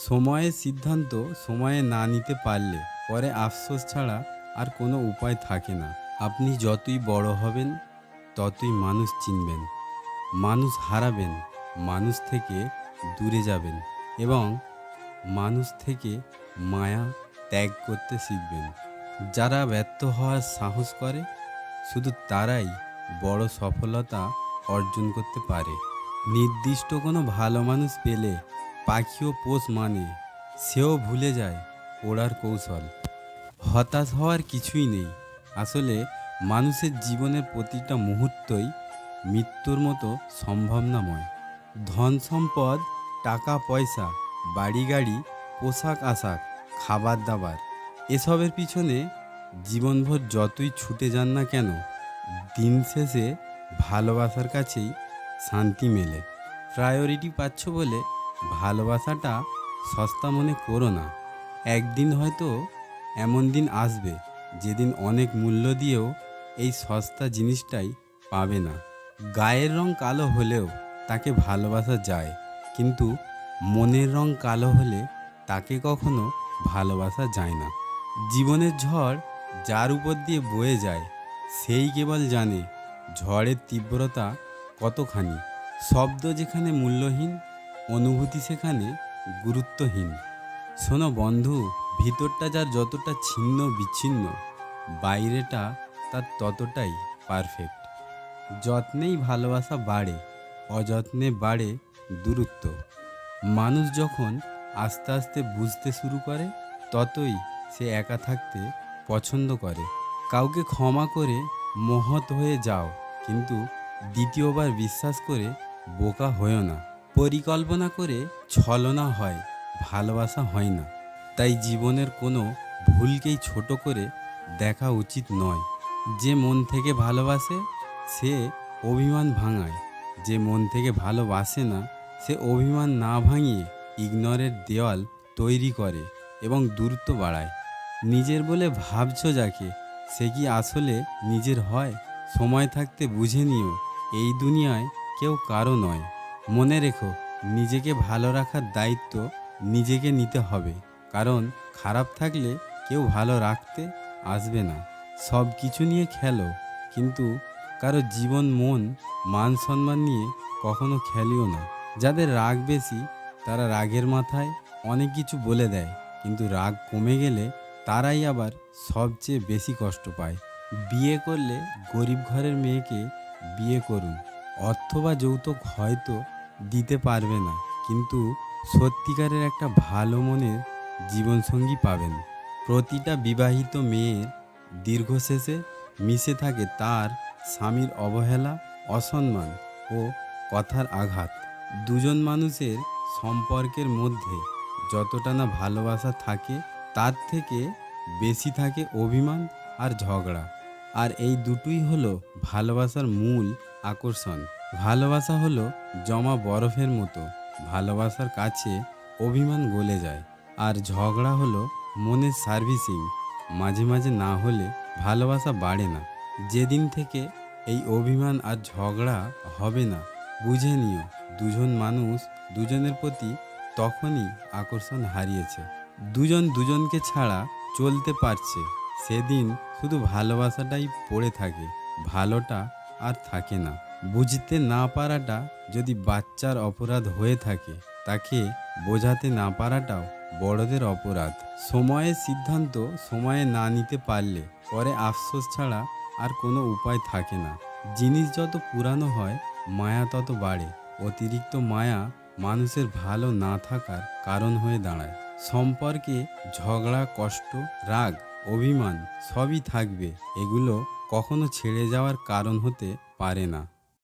সময়ের সিদ্ধান্ত সময়ে না নিতে পারলে পরে আফসোস ছাড়া আর কোনো উপায় থাকে না। আপনি যতই বড় হবেন ততই মানুষ চিনবেন, মানুষ হারাবেন, মানুষ থেকে দূরে যাবেন এবং মানুষ থেকে মায়া ত্যাগ করতে শিখবেন। যারা ব্যর্থ হওয়ার সাহস করে শুধু তারাই বড় সফলতা অর্জন করতে পারে। নির্দিষ্ট কোনো ভালো মানুষ পেলে পাখিও পোষ মানে, সেও ভুলে যায় ওড়ার কৌশল। হতাশ হওয়ার কিছুই নেই। আসলে মানুষের জীবনের প্রতিটা মুহূর্তই মৃত্যুর মতো সম্ভাবনাময়। ধন সম্পদ, টাকা পয়সা, বাড়ি গাড়ি, পোশাক আশাক, খাবার দাবার, এসবের পিছনে জীবনভর যতই ছুটে যান না কেন, দিন শেষে ভালোবাসার কাছেই শান্তি মেলে। প্রায়োরিটি পাচ্ছ বলে ভালোবাসাটা সস্তা মনে করো না। একদিন হয়তো এমন দিন আসবে যেদিন অনেক মূল্য দিয়েও এই সস্তা জিনিসটাই পাবে না। গায়ের রং কালো হলেও তাকে ভালোবাসা যায়, কিন্তু মনের রং কালো হলে তাকে কখনো ভালোবাসা যায় না। জীবনের ঝড় যার উপর দিয়ে বয়ে যায় সেই কেবল জানে ঝড়ের তীব্রতা কতখানি। শব্দ যেখানে মূল্যহীন, অনুভূতি সেখানে গুরুত্বহীন। শোনো বন্ধু, ভিতরটা যার যতটা ছিন্ন বিচ্ছিন্ন, বাইরেটা তার ততটাই পারফেক্ট। যত্নেই ভালোবাসা বাড়ে, অযত্নে বাড়ে দূরত্ব। মানুষ যখন আস্তে আস্তে বুঝতে শুরু করে ততই সে একা থাকতে পছন্দ করে। কাউকে ক্ষমা করে মহৎ হয়ে যাও, কিন্তু দ্বিতীয়বার বিশ্বাস করে বোকা হয়েও না। পরিকল্পনা করে ছলনা হয়, ভালোবাসা হয় না। তাই জীবনের কোনো ভুলকেই ছোট করে দেখা উচিত নয়। যে মন থেকে ভালোবাসে সে অভিমান ভাঙায়, যে মন থেকে ভালোবাসে না সে অভিমান না ভাঙিয়ে ইগনোরের দেওয়াল তৈরি করে এবং দূরত্ব বাড়ায়। নিজের বলে ভাবছো যাকে, সে কি আসলে নিজের হয়? সময় থাকতে বুঝে নিও এই দুনিয়ায় কেউ কারো নয়। মনে রেখো, নিজেকে ভালো রাখার দায়িত্ব নিজেকে নিতে হবে, কারণ খারাপ থাকলে কেউ ভালো রাখতে আসবে না। সব কিছু নিয়ে খেলো, কিন্তু কারো জীবন, মন, মান সম্মান নিয়ে কখনো খেলিও না। যাদের রাগ বেশি তারা রাগের মাথায় অনেক কিছু বলে দেয়, কিন্তু রাগ কমে গেলে তারাই আবার সবচেয়ে বেশি কষ্ট পায়। বিয়ে করলে গরিব ঘরের মেয়েকে বিয়ে করুন। অর্থ বা যৌতুক হয়তো দিতে পারবে না, কিন্তু সত্যিকারের একটা ভালো মনের জীবনসঙ্গী পাবেন। প্রতিটা বিবাহিত মেয়ের দীর্ঘশেষে মিশে থাকে তার স্বামীর অবহেলা, অসম্মান ও কথার আঘাত। দুজন মানুষের সম্পর্কের মধ্যে যতটা না ভালোবাসা থাকে তার থেকে বেশি থাকে অভিমান আর ঝগড়া। আর এই দুটোই হলো ভালোবাসার মূল আকর্ষণ। ভালোবাসা হলো জমা বরফের মতো, ভালোবাসার কাছে অভিমান গলে যায়। আর ঝগড়া হলো মনের সার্ভিসিং, মাঝে মাঝে না হলে ভালোবাসা বাড়ে না। যেদিন থেকে এই অভিমান আর ঝগড়া হবে না, বুঝে নিও দুজন মানুষ দুজনের প্রতি তখনই আকর্ষণ হারিয়েছে। দুজন দুজনকে ছাড়া চলতে পারছে, সেদিন শুধু ভালোবাসাটাই পড়ে থাকে, ভালোটা আর থাকে না। বুঝতে না পারাটা যদি বাচ্চার অপরাধ হয়ে থাকে, তাকে বোঝাতে না পারাটাও বড়দের অপরাধ। সময়ের সিদ্ধান্ত সময়ে না নিতে পারলে পরে আফসোস ছাড়া আর কোনো উপায় থাকে না। জিনিস যত পুরানো হয় মায়া তত বাড়ে। অতিরিক্ত মায়া মানুষের ভালো না থাকার কারণ হয়ে দাঁড়ায়। সম্পর্কে ঝগড়া, কষ্ট, রাগ, অভিমান সবই থাকবে, এগুলো কখনো ছেড়ে যাওয়ার কারণ হতে পারে না।